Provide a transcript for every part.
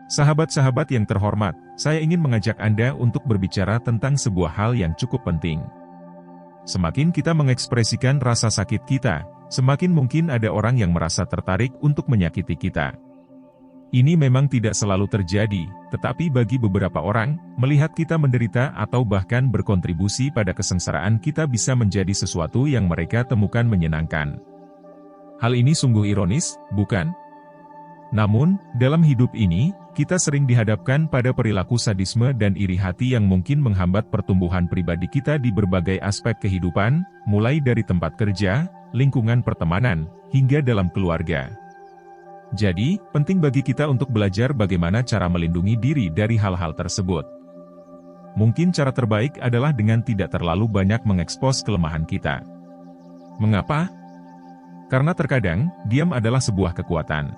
Sahabat-sahabat yang terhormat, saya ingin mengajak Anda untuk berbicara tentang sebuah hal yang cukup penting. Semakin kita mengekspresikan rasa sakit kita, semakin mungkin ada orang yang merasa tertarik untuk menyakiti kita. Ini memang tidak selalu terjadi, tetapi bagi beberapa orang, melihat kita menderita atau bahkan berkontribusi pada kesengsaraan kita bisa menjadi sesuatu yang mereka temukan menyenangkan. Hal ini sungguh ironis, bukan? Namun, dalam hidup ini, kita sering dihadapkan pada perilaku sadisme dan iri hati yang mungkin menghambat pertumbuhan pribadi kita di berbagai aspek kehidupan, mulai dari tempat kerja, lingkungan pertemanan, hingga dalam keluarga. Jadi, penting bagi kita untuk belajar bagaimana cara melindungi diri dari hal-hal tersebut. Mungkin cara terbaik adalah dengan tidak terlalu banyak mengekspos kelemahan kita. Mengapa? Karena terkadang, diam adalah sebuah kekuatan.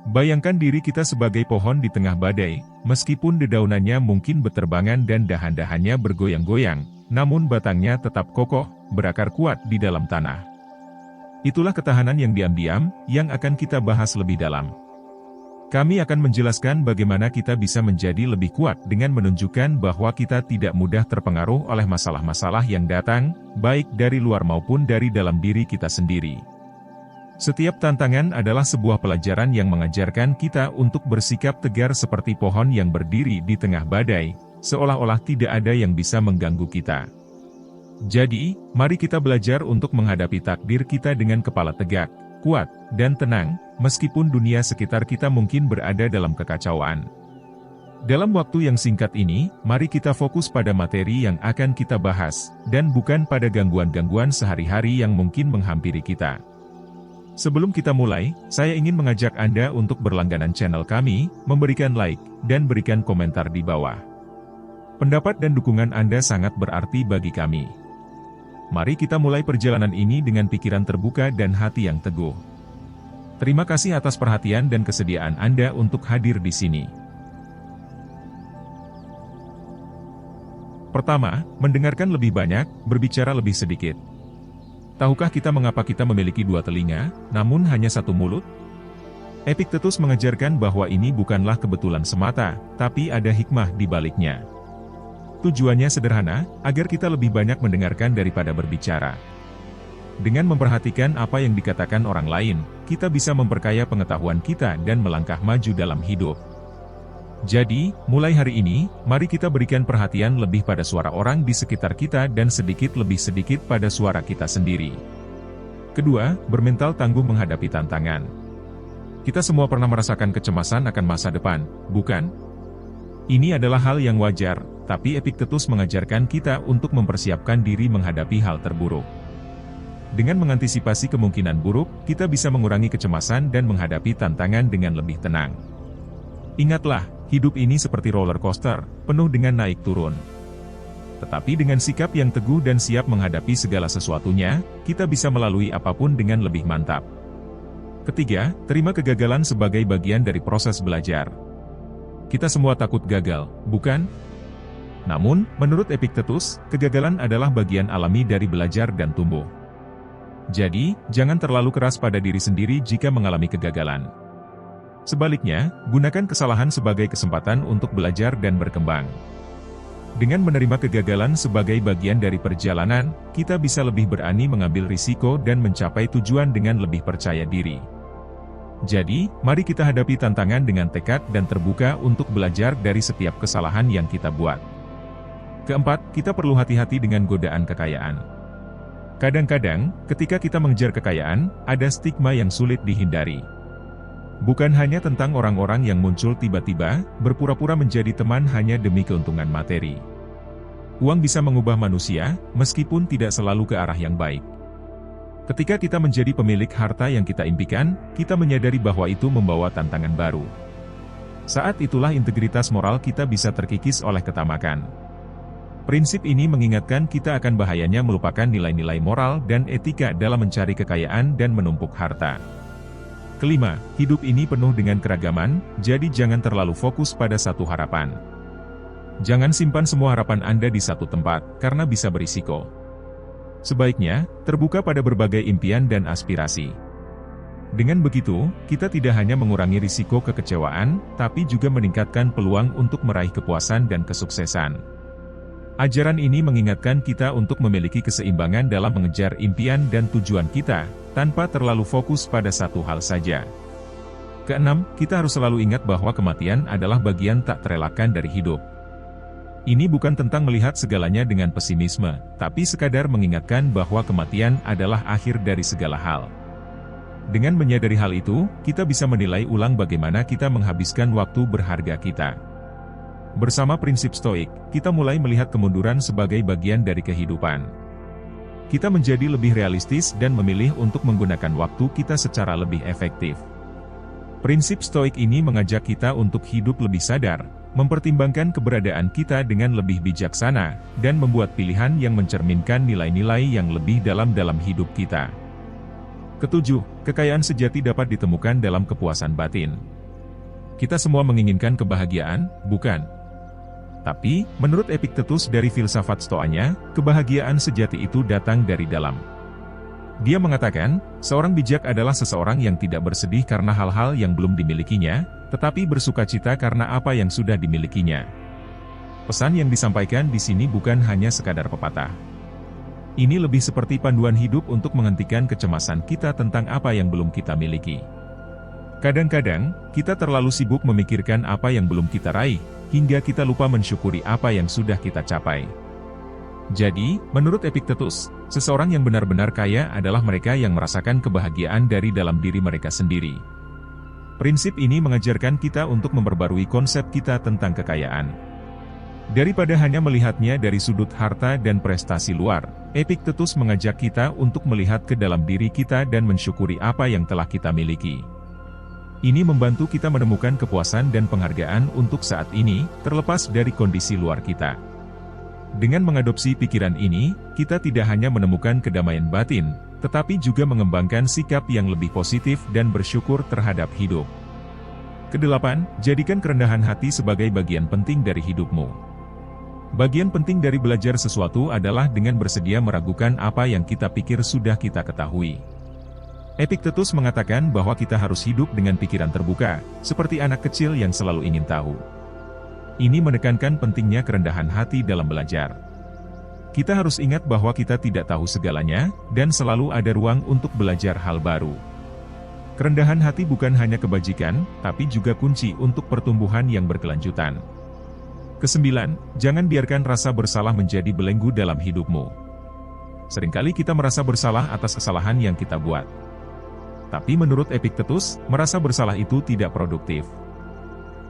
Bayangkan diri kita sebagai pohon di tengah badai, meskipun dedaunannya mungkin berterbangan dan dahan-dahannya bergoyang-goyang, namun batangnya tetap kokoh, berakar kuat di dalam tanah. Itulah ketahanan yang diam-diam, yang akan kita bahas lebih dalam. Kami akan menjelaskan bagaimana kita bisa menjadi lebih kuat dengan menunjukkan bahwa kita tidak mudah terpengaruh oleh masalah-masalah yang datang, baik dari luar maupun dari dalam diri kita sendiri. Setiap tantangan adalah sebuah pelajaran yang mengajarkan kita untuk bersikap tegar seperti pohon yang berdiri di tengah badai, seolah-olah tidak ada yang bisa mengganggu kita. Jadi, mari kita belajar untuk menghadapi takdir kita dengan kepala tegak, kuat, dan tenang, meskipun dunia sekitar kita mungkin berada dalam kekacauan. Dalam waktu yang singkat ini, mari kita fokus pada materi yang akan kita bahas, dan bukan pada gangguan-gangguan sehari-hari yang mungkin menghampiri kita. Sebelum kita mulai, saya ingin mengajak Anda untuk berlangganan channel kami, memberikan like, dan berikan komentar di bawah. Pendapat dan dukungan Anda sangat berarti bagi kami. Mari kita mulai perjalanan ini dengan pikiran terbuka dan hati yang teguh. Terima kasih atas perhatian dan kesediaan Anda untuk hadir di sini. Pertama, mendengarkan lebih banyak, berbicara lebih sedikit. Tahukah kita mengapa kita memiliki dua telinga, namun hanya satu mulut? Epictetus mengajarkan bahwa ini bukanlah kebetulan semata, tapi ada hikmah di baliknya. Tujuannya sederhana, agar kita lebih banyak mendengarkan daripada berbicara. Dengan memperhatikan apa yang dikatakan orang lain, kita bisa memperkaya pengetahuan kita dan melangkah maju dalam hidup. Jadi, mulai hari ini, mari kita berikan perhatian lebih pada suara orang di sekitar kita dan sedikit lebih sedikit pada suara kita sendiri. Kedua, bermental tangguh menghadapi tantangan. Kita semua pernah merasakan kecemasan akan masa depan, bukan? Ini adalah hal yang wajar, tapi Epictetus mengajarkan kita untuk mempersiapkan diri menghadapi hal terburuk. Dengan mengantisipasi kemungkinan buruk, kita bisa mengurangi kecemasan dan menghadapi tantangan dengan lebih tenang. Ingatlah, hidup ini seperti roller coaster, penuh dengan naik turun. Tetapi dengan sikap yang teguh dan siap menghadapi segala sesuatunya, kita bisa melalui apapun dengan lebih mantap. Ketiga, terima kegagalan sebagai bagian dari proses belajar. Kita semua takut gagal, bukan? Namun, menurut Epictetus, kegagalan adalah bagian alami dari belajar dan tumbuh. Jadi, jangan terlalu keras pada diri sendiri jika mengalami kegagalan. Sebaliknya, gunakan kesalahan sebagai kesempatan untuk belajar dan berkembang. Dengan menerima kegagalan sebagai bagian dari perjalanan, kita bisa lebih berani mengambil risiko dan mencapai tujuan dengan lebih percaya diri. Jadi, mari kita hadapi tantangan dengan tekad dan terbuka untuk belajar dari setiap kesalahan yang kita buat. Keempat, kita perlu hati-hati dengan godaan kekayaan. Kadang-kadang, ketika kita mengejar kekayaan, ada stigma yang sulit dihindari. Bukan hanya tentang orang-orang yang muncul tiba-tiba, berpura-pura menjadi teman hanya demi keuntungan materi. Uang bisa mengubah manusia, meskipun tidak selalu ke arah yang baik. Ketika kita menjadi pemilik harta yang kita impikan, kita menyadari bahwa itu membawa tantangan baru. Saat itulah integritas moral kita bisa terkikis oleh ketamakan. Prinsip ini mengingatkan kita akan bahayanya melupakan nilai-nilai moral dan etika dalam mencari kekayaan dan menumpuk harta. Kelima, hidup ini penuh dengan keragaman, jadi jangan terlalu fokus pada satu harapan. Jangan simpan semua harapan Anda di satu tempat, karena bisa berisiko. Sebaiknya, terbuka pada berbagai impian dan aspirasi. Dengan begitu, kita tidak hanya mengurangi risiko kekecewaan, tapi juga meningkatkan peluang untuk meraih kepuasan dan kesuksesan. Ajaran ini mengingatkan kita untuk memiliki keseimbangan dalam mengejar impian dan tujuan kita, tanpa terlalu fokus pada satu hal saja. Keenam, kita harus selalu ingat bahwa kematian adalah bagian tak terelakkan dari hidup. Ini bukan tentang melihat segalanya dengan pesimisme, tapi sekadar mengingatkan bahwa kematian adalah akhir dari segala hal. Dengan menyadari hal itu, kita bisa menilai ulang bagaimana kita menghabiskan waktu berharga kita. Bersama prinsip Stoik, kita mulai melihat kemunduran sebagai bagian dari kehidupan. Kita menjadi lebih realistis dan memilih untuk menggunakan waktu kita secara lebih efektif. Prinsip Stoik ini mengajak kita untuk hidup lebih sadar, mempertimbangkan keberadaan kita dengan lebih bijaksana, dan membuat pilihan yang mencerminkan nilai-nilai yang lebih dalam hidup kita. Ketujuh, kekayaan sejati dapat ditemukan dalam kepuasan batin. Kita semua menginginkan kebahagiaan, bukan? Tapi, menurut Epictetus dari filsafat Stoanya, kebahagiaan sejati itu datang dari dalam. Dia mengatakan, seorang bijak adalah seseorang yang tidak bersedih karena hal-hal yang belum dimilikinya, tetapi bersukacita karena apa yang sudah dimilikinya. Pesan yang disampaikan di sini bukan hanya sekadar pepatah. Ini lebih seperti panduan hidup untuk menghentikan kecemasan kita tentang apa yang belum kita miliki. Kadang-kadang, kita terlalu sibuk memikirkan apa yang belum kita raih, hingga kita lupa mensyukuri apa yang sudah kita capai. Jadi, menurut Epictetus, seseorang yang benar-benar kaya adalah mereka yang merasakan kebahagiaan dari dalam diri mereka sendiri. Prinsip ini mengajarkan kita untuk memperbarui konsep kita tentang kekayaan. Daripada hanya melihatnya dari sudut harta dan prestasi luar, Epictetus mengajak kita untuk melihat ke dalam diri kita dan mensyukuri apa yang telah kita miliki. Ini membantu kita menemukan kepuasan dan penghargaan untuk saat ini, terlepas dari kondisi luar kita. Dengan mengadopsi pikiran ini, kita tidak hanya menemukan kedamaian batin, tetapi juga mengembangkan sikap yang lebih positif dan bersyukur terhadap hidup. Kedelapan, jadikan kerendahan hati sebagai bagian penting dari hidupmu. Bagian penting dari belajar sesuatu adalah dengan bersedia meragukan apa yang kita pikir sudah kita ketahui. Epictetus mengatakan bahwa kita harus hidup dengan pikiran terbuka, seperti anak kecil yang selalu ingin tahu. Ini menekankan pentingnya kerendahan hati dalam belajar. Kita harus ingat bahwa kita tidak tahu segalanya, dan selalu ada ruang untuk belajar hal baru. Kerendahan hati bukan hanya kebajikan, tapi juga kunci untuk pertumbuhan yang berkelanjutan. Kesembilan, jangan biarkan rasa bersalah menjadi belenggu dalam hidupmu. Seringkali kita merasa bersalah atas kesalahan yang kita buat. Tapi menurut Epictetus, merasa bersalah itu tidak produktif.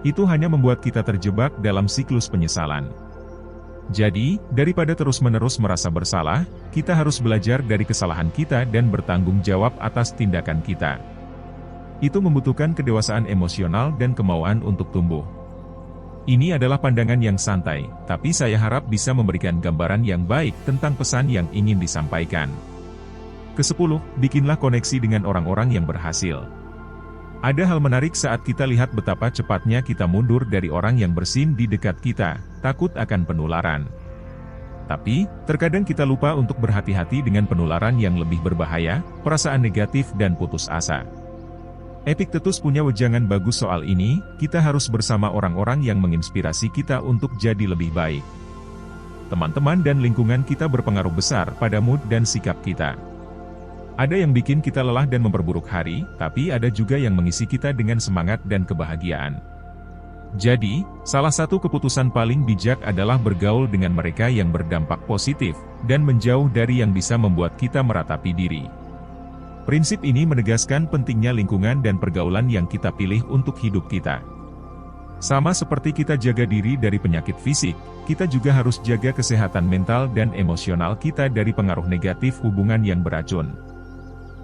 Itu hanya membuat kita terjebak dalam siklus penyesalan. Jadi, daripada terus-menerus merasa bersalah, kita harus belajar dari kesalahan kita dan bertanggung jawab atas tindakan kita. Itu membutuhkan kedewasaan emosional dan kemauan untuk tumbuh. Ini adalah pandangan yang santai, tapi saya harap bisa memberikan gambaran yang baik tentang pesan yang ingin disampaikan. Kesepuluh, bikinlah koneksi dengan orang-orang yang berhasil. Ada hal menarik saat kita lihat betapa cepatnya kita mundur dari orang yang bersin di dekat kita, takut akan penularan. Tapi, terkadang kita lupa untuk berhati-hati dengan penularan yang lebih berbahaya, perasaan negatif dan putus asa. Epictetus punya wejangan bagus soal ini, kita harus bersama orang-orang yang menginspirasi kita untuk jadi lebih baik. Teman-teman dan lingkungan kita berpengaruh besar pada mood dan sikap kita. Ada yang bikin kita lelah dan memperburuk hari, tapi ada juga yang mengisi kita dengan semangat dan kebahagiaan. Jadi, salah satu keputusan paling bijak adalah bergaul dengan mereka yang berdampak positif, dan menjauh dari yang bisa membuat kita meratapi diri. Prinsip ini menegaskan pentingnya lingkungan dan pergaulan yang kita pilih untuk hidup kita. Sama seperti kita jaga diri dari penyakit fisik, kita juga harus jaga kesehatan mental dan emosional kita dari pengaruh negatif hubungan yang beracun.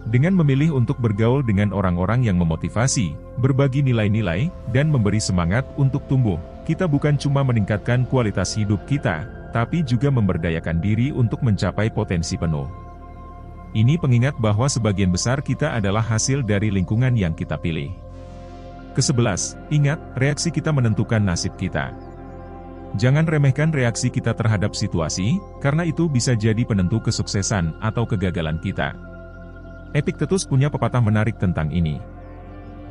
Dengan memilih untuk bergaul dengan orang-orang yang memotivasi, berbagi nilai-nilai, dan memberi semangat untuk tumbuh, kita bukan cuma meningkatkan kualitas hidup kita, tapi juga memberdayakan diri untuk mencapai potensi penuh. Ini pengingat bahwa sebagian besar kita adalah hasil dari lingkungan yang kita pilih. Ke-11, ingat, reaksi kita menentukan nasib kita. Jangan remehkan reaksi kita terhadap situasi, karena itu bisa jadi penentu kesuksesan atau kegagalan kita. Epictetus punya pepatah menarik tentang ini.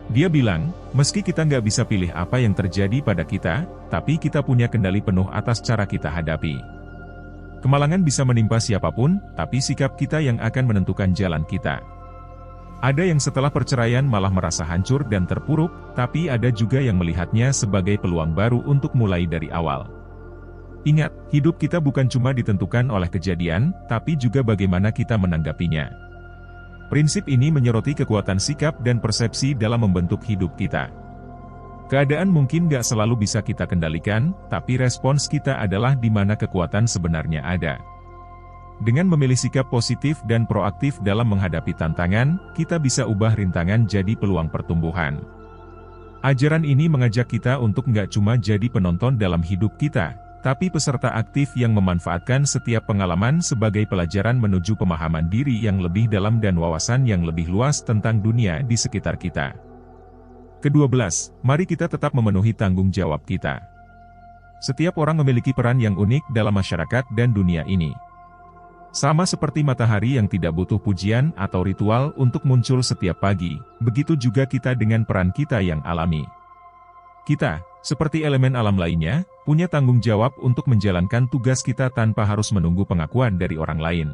Dia bilang, meski kita nggak bisa pilih apa yang terjadi pada kita, tapi kita punya kendali penuh atas cara kita hadapi. Kemalangan bisa menimpa siapapun, tapi sikap kita yang akan menentukan jalan kita. Ada yang setelah perceraian malah merasa hancur dan terpuruk, tapi ada juga yang melihatnya sebagai peluang baru untuk mulai dari awal. Ingat, hidup kita bukan cuma ditentukan oleh kejadian, tapi juga bagaimana kita menanggapinya. Prinsip ini menyoroti kekuatan sikap dan persepsi dalam membentuk hidup kita. Keadaan mungkin gak selalu bisa kita kendalikan, tapi respons kita adalah di mana kekuatan sebenarnya ada. Dengan memilih sikap positif dan proaktif dalam menghadapi tantangan, kita bisa ubah rintangan jadi peluang pertumbuhan. Ajaran ini mengajak kita untuk gak cuma jadi penonton dalam hidup kita, tapi peserta aktif yang memanfaatkan setiap pengalaman sebagai pelajaran menuju pemahaman diri yang lebih dalam dan wawasan yang lebih luas tentang dunia di sekitar kita. Ke-12, mari kita tetap memenuhi tanggung jawab kita. Setiap orang memiliki peran yang unik dalam masyarakat dan dunia ini. Sama seperti matahari yang tidak butuh pujian atau ritual untuk muncul setiap pagi, begitu juga kita dengan peran kita yang alami. Kita, seperti elemen alam lainnya, punya tanggung jawab untuk menjalankan tugas kita tanpa harus menunggu pengakuan dari orang lain.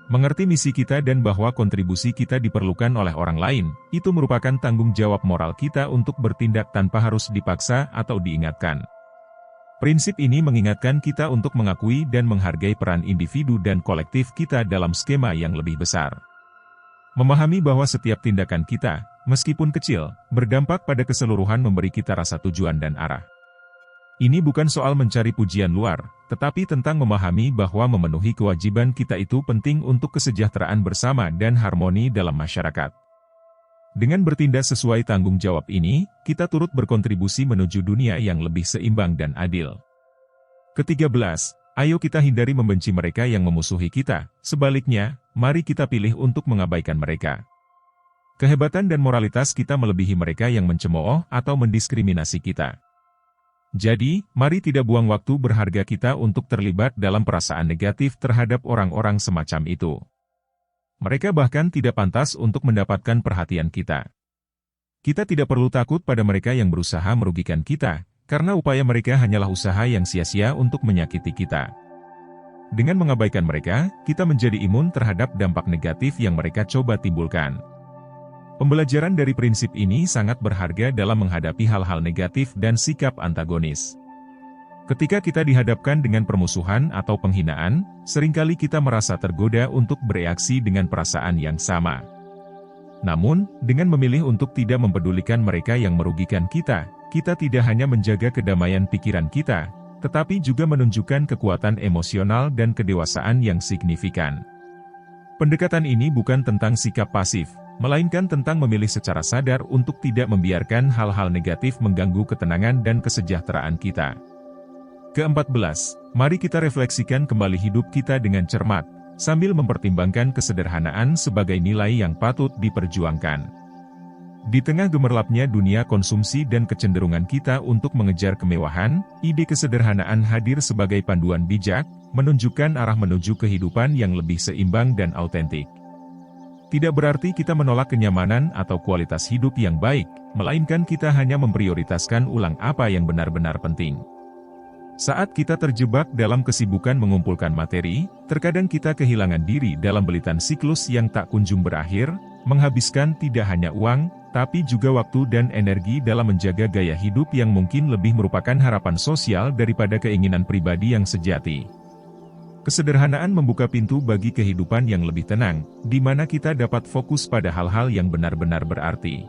Mengerti misi kita dan bahwa kontribusi kita diperlukan oleh orang lain, itu merupakan tanggung jawab moral kita untuk bertindak tanpa harus dipaksa atau diingatkan. Prinsip ini mengingatkan kita untuk mengakui dan menghargai peran individu dan kolektif kita dalam skema yang lebih besar. Memahami bahwa setiap tindakan kita, meskipun kecil, berdampak pada keseluruhan memberi kita rasa tujuan dan arah. Ini bukan soal mencari pujian luar, tetapi tentang memahami bahwa memenuhi kewajiban kita itu penting untuk kesejahteraan bersama dan harmoni dalam masyarakat. Dengan bertindak sesuai tanggung jawab ini, kita turut berkontribusi menuju dunia yang lebih seimbang dan adil. Ke-13, ayo kita hindari membenci mereka yang memusuhi kita, sebaliknya, mari kita pilih untuk mengabaikan mereka. Kehebatan dan moralitas kita melebihi mereka yang mencemooh atau mendiskriminasi kita. Jadi, mari tidak buang waktu berharga kita untuk terlibat dalam perasaan negatif terhadap orang-orang semacam itu. Mereka bahkan tidak pantas untuk mendapatkan perhatian kita. Kita tidak perlu takut pada mereka yang berusaha merugikan kita, karena upaya mereka hanyalah usaha yang sia-sia untuk menyakiti kita. Dengan mengabaikan mereka, kita menjadi imun terhadap dampak negatif yang mereka coba timbulkan. Pembelajaran dari prinsip ini sangat berharga dalam menghadapi hal-hal negatif dan sikap antagonis. Ketika kita dihadapkan dengan permusuhan atau penghinaan, seringkali kita merasa tergoda untuk bereaksi dengan perasaan yang sama. Namun, dengan memilih untuk tidak mempedulikan mereka yang merugikan kita, kita tidak hanya menjaga kedamaian pikiran kita, tetapi juga menunjukkan kekuatan emosional dan kedewasaan yang signifikan. Pendekatan ini bukan tentang sikap pasif, melainkan tentang memilih secara sadar untuk tidak membiarkan hal-hal negatif mengganggu ketenangan dan kesejahteraan kita. Ke-14, mari kita refleksikan kembali hidup kita dengan cermat, sambil mempertimbangkan kesederhanaan sebagai nilai yang patut diperjuangkan. Di tengah gemerlapnya dunia konsumsi dan kecenderungan kita untuk mengejar kemewahan, ide kesederhanaan hadir sebagai panduan bijak, menunjukkan arah menuju kehidupan yang lebih seimbang dan autentik. Tidak berarti kita menolak kenyamanan atau kualitas hidup yang baik, melainkan kita hanya memprioritaskan ulang apa yang benar-benar penting. Saat kita terjebak dalam kesibukan mengumpulkan materi, terkadang kita kehilangan diri dalam belitan siklus yang tak kunjung berakhir, menghabiskan tidak hanya uang, tapi juga waktu dan energi dalam menjaga gaya hidup yang mungkin lebih merupakan harapan sosial daripada keinginan pribadi yang sejati. Kesederhanaan membuka pintu bagi kehidupan yang lebih tenang, di mana kita dapat fokus pada hal-hal yang benar-benar berarti.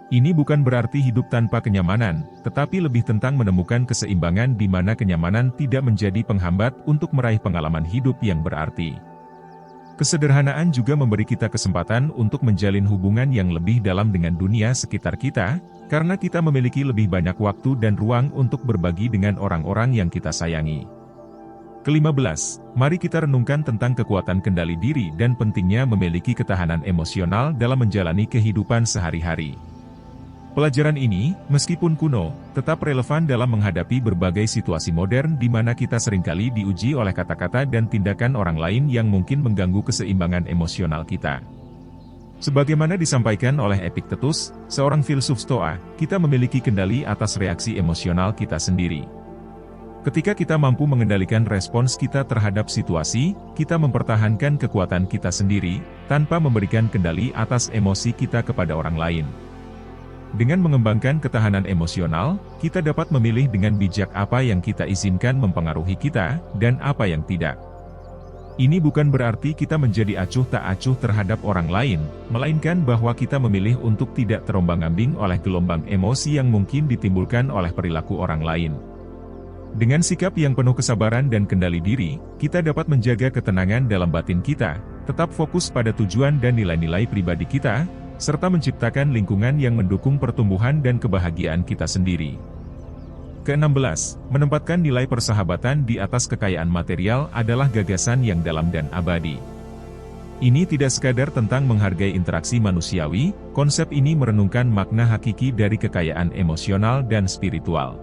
Ini bukan berarti hidup tanpa kenyamanan, tetapi lebih tentang menemukan keseimbangan di mana kenyamanan tidak menjadi penghambat untuk meraih pengalaman hidup yang berarti. Kesederhanaan juga memberi kita kesempatan untuk menjalin hubungan yang lebih dalam dengan dunia sekitar kita, karena kita memiliki lebih banyak waktu dan ruang untuk berbagi dengan orang-orang yang kita sayangi. Ke-15, mari kita renungkan tentang kekuatan kendali diri dan pentingnya memiliki ketahanan emosional dalam menjalani kehidupan sehari-hari. Pelajaran ini, meskipun kuno, tetap relevan dalam menghadapi berbagai situasi modern di mana kita seringkali diuji oleh kata-kata dan tindakan orang lain yang mungkin mengganggu keseimbangan emosional kita. Sebagaimana disampaikan oleh Epictetus, seorang filsuf Stoa, kita memiliki kendali atas reaksi emosional kita sendiri. Ketika kita mampu mengendalikan respons kita terhadap situasi, kita mempertahankan kekuatan kita sendiri, tanpa memberikan kendali atas emosi kita kepada orang lain. Dengan mengembangkan ketahanan emosional, kita dapat memilih dengan bijak apa yang kita izinkan mempengaruhi kita, dan apa yang tidak. Ini bukan berarti kita menjadi acuh tak acuh terhadap orang lain, melainkan bahwa kita memilih untuk tidak terombang-ambing oleh gelombang emosi yang mungkin ditimbulkan oleh perilaku orang lain. Dengan sikap yang penuh kesabaran dan kendali diri, kita dapat menjaga ketenangan dalam batin kita, tetap fokus pada tujuan dan nilai-nilai pribadi kita, serta menciptakan lingkungan yang mendukung pertumbuhan dan kebahagiaan kita sendiri. Ke-16, menempatkan nilai persahabatan di atas kekayaan material adalah gagasan yang dalam dan abadi. Ini tidak sekadar tentang menghargai interaksi manusiawi, konsep ini merenungkan makna hakiki dari kekayaan emosional dan spiritual.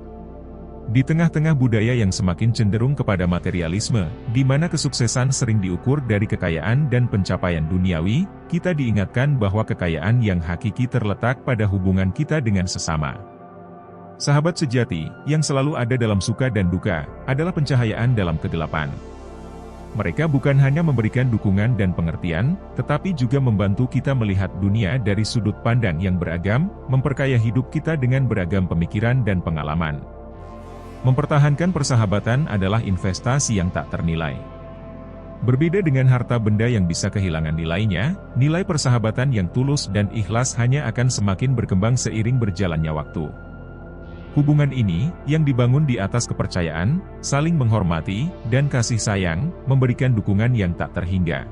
Di tengah-tengah budaya yang semakin cenderung kepada materialisme, di mana kesuksesan sering diukur dari kekayaan dan pencapaian duniawi, kita diingatkan bahwa kekayaan yang hakiki terletak pada hubungan kita dengan sesama. Sahabat sejati, yang selalu ada dalam suka dan duka, adalah pencahayaan dalam kegelapan. Mereka bukan hanya memberikan dukungan dan pengertian, tetapi juga membantu kita melihat dunia dari sudut pandang yang beragam, memperkaya hidup kita dengan beragam pemikiran dan pengalaman. Mempertahankan persahabatan adalah investasi yang tak ternilai. Berbeda dengan harta benda yang bisa kehilangan nilainya, nilai persahabatan yang tulus dan ikhlas hanya akan semakin berkembang seiring berjalannya waktu. Hubungan ini, yang dibangun di atas kepercayaan, saling menghormati, dan kasih sayang, memberikan dukungan yang tak terhingga.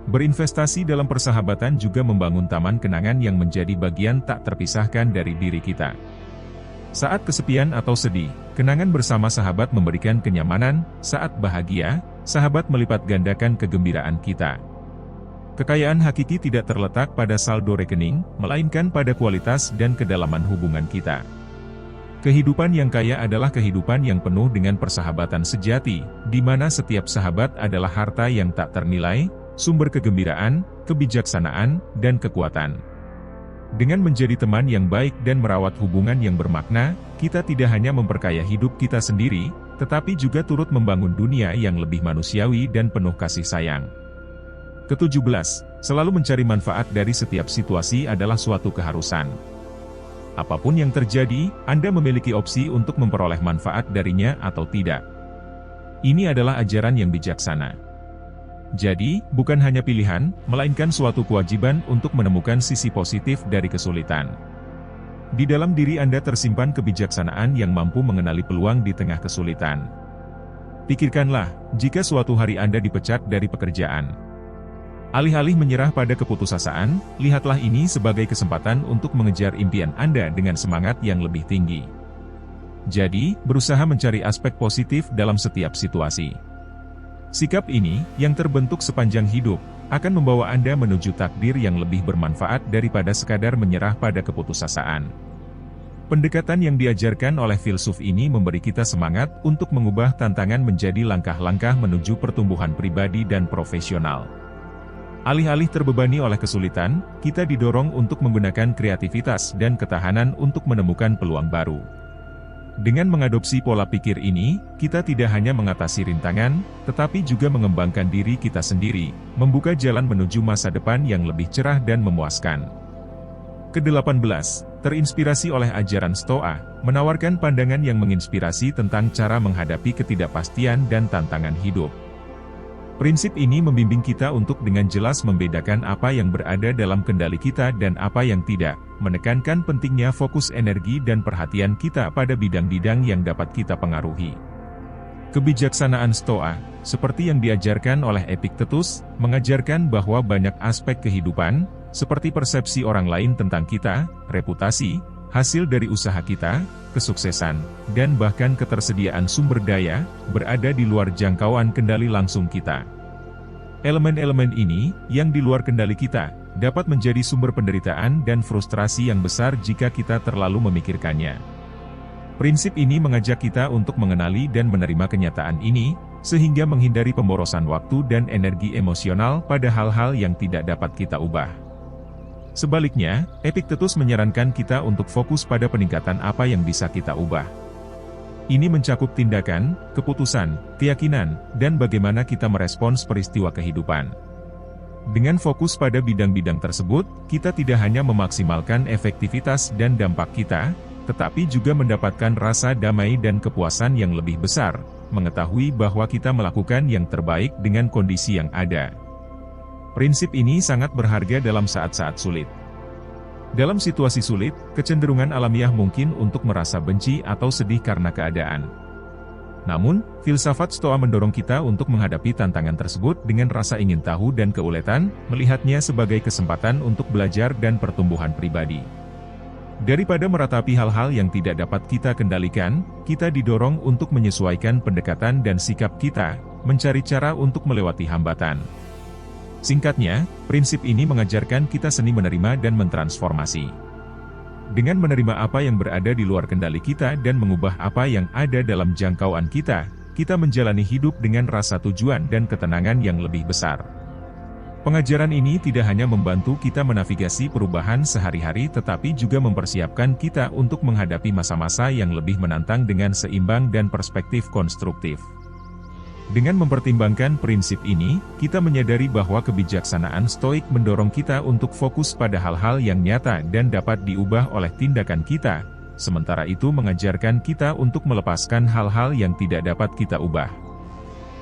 Berinvestasi dalam persahabatan juga membangun taman kenangan yang menjadi bagian tak terpisahkan dari diri kita. Saat kesepian atau sedih, kenangan bersama sahabat memberikan kenyamanan. Saat bahagia, sahabat melipat gandakan kegembiraan kita. Kekayaan hakiki tidak terletak pada saldo rekening, melainkan pada kualitas dan kedalaman hubungan kita. Kehidupan yang kaya adalah kehidupan yang penuh dengan persahabatan sejati, di mana setiap sahabat adalah harta yang tak ternilai, sumber kegembiraan, kebijaksanaan, dan kekuatan. Dengan menjadi teman yang baik dan merawat hubungan yang bermakna, kita tidak hanya memperkaya hidup kita sendiri, tetapi juga turut membangun dunia yang lebih manusiawi dan penuh kasih sayang. Ke-17, selalu mencari manfaat dari setiap situasi adalah suatu keharusan. Apapun yang terjadi, Anda memiliki opsi untuk memperoleh manfaat darinya atau tidak. Ini adalah ajaran yang bijaksana. Jadi, bukan hanya pilihan, melainkan suatu kewajiban untuk menemukan sisi positif dari kesulitan. Di dalam diri Anda tersimpan kebijaksanaan yang mampu mengenali peluang di tengah kesulitan. Pikirkanlah, jika suatu hari Anda dipecat dari pekerjaan. Alih-alih menyerah pada keputusasaan, lihatlah ini sebagai kesempatan untuk mengejar impian Anda dengan semangat yang lebih tinggi. Jadi, berusaha mencari aspek positif dalam setiap situasi. Sikap ini, yang terbentuk sepanjang hidup, akan membawa Anda menuju takdir yang lebih bermanfaat daripada sekadar menyerah pada keputusasaan. Pendekatan yang diajarkan oleh filsuf ini memberi kita semangat untuk mengubah tantangan menjadi langkah-langkah menuju pertumbuhan pribadi dan profesional. Alih-alih terbebani oleh kesulitan, kita didorong untuk menggunakan kreativitas dan ketahanan untuk menemukan peluang baru. Dengan mengadopsi pola pikir ini, kita tidak hanya mengatasi rintangan, tetapi juga mengembangkan diri kita sendiri, membuka jalan menuju masa depan yang lebih cerah dan memuaskan. Ke-18, terinspirasi oleh ajaran Stoa, menawarkan pandangan yang menginspirasi tentang cara menghadapi ketidakpastian dan tantangan hidup. Prinsip ini membimbing kita untuk dengan jelas membedakan apa yang berada dalam kendali kita dan apa yang tidak, menekankan pentingnya fokus energi dan perhatian kita pada bidang-bidang yang dapat kita pengaruhi. Kebijaksanaan Stoa, seperti yang diajarkan oleh Epictetus, mengajarkan bahwa banyak aspek kehidupan, seperti persepsi orang lain tentang kita, reputasi, hasil dari usaha kita, kesuksesan, dan bahkan ketersediaan sumber daya, berada di luar jangkauan kendali langsung kita. Elemen-elemen ini, yang di luar kendali kita, dapat menjadi sumber penderitaan dan frustrasi yang besar jika kita terlalu memikirkannya. Prinsip ini mengajak kita untuk mengenali dan menerima kenyataan ini, sehingga menghindari pemborosan waktu dan energi emosional pada hal-hal yang tidak dapat kita ubah. Sebaliknya, Epictetus menyarankan kita untuk fokus pada peningkatan apa yang bisa kita ubah. Ini mencakup tindakan, keputusan, keyakinan, dan bagaimana kita merespons peristiwa kehidupan. Dengan fokus pada bidang-bidang tersebut, kita tidak hanya memaksimalkan efektivitas dan dampak kita, tetapi juga mendapatkan rasa damai dan kepuasan yang lebih besar, mengetahui bahwa kita melakukan yang terbaik dengan kondisi yang ada. Prinsip ini sangat berharga dalam saat-saat sulit. Dalam situasi sulit, kecenderungan alamiah mungkin untuk merasa benci atau sedih karena keadaan. Namun, filsafat Stoa mendorong kita untuk menghadapi tantangan tersebut dengan rasa ingin tahu dan keuletan, melihatnya sebagai kesempatan untuk belajar dan pertumbuhan pribadi. Daripada meratapi hal-hal yang tidak dapat kita kendalikan, kita didorong untuk menyesuaikan pendekatan dan sikap kita, mencari cara untuk melewati hambatan. Singkatnya, prinsip ini mengajarkan kita seni menerima dan mentransformasi. Dengan menerima apa yang berada di luar kendali kita dan mengubah apa yang ada dalam jangkauan kita, kita menjalani hidup dengan rasa tujuan dan ketenangan yang lebih besar. Pengajaran ini tidak hanya membantu kita menavigasi perubahan sehari-hari tetapi juga mempersiapkan kita untuk menghadapi masa-masa yang lebih menantang dengan seimbang dan perspektif konstruktif. Dengan mempertimbangkan prinsip ini, kita menyadari bahwa kebijaksanaan Stoik mendorong kita untuk fokus pada hal-hal yang nyata dan dapat diubah oleh tindakan kita, sementara itu mengajarkan kita untuk melepaskan hal-hal yang tidak dapat kita ubah.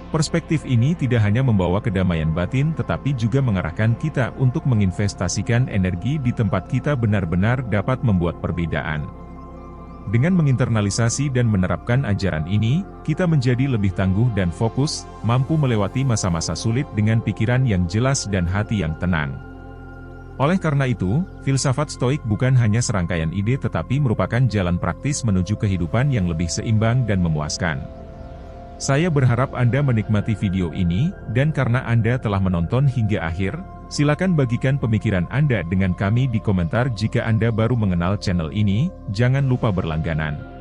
Perspektif ini tidak hanya membawa kedamaian batin tetapi juga mengarahkan kita untuk menginvestasikan energi di tempat kita benar-benar dapat membuat perbedaan. Dengan menginternalisasi dan menerapkan ajaran ini, kita menjadi lebih tangguh dan fokus, mampu melewati masa-masa sulit dengan pikiran yang jelas dan hati yang tenang. Oleh karena itu, filsafat Stoik bukan hanya serangkaian ide tetapi merupakan jalan praktis menuju kehidupan yang lebih seimbang dan memuaskan. Saya berharap Anda menikmati video ini, dan karena Anda telah menonton hingga akhir, silakan bagikan pemikiran Anda dengan kami di komentar. Jika Anda baru mengenal channel ini, jangan lupa berlangganan.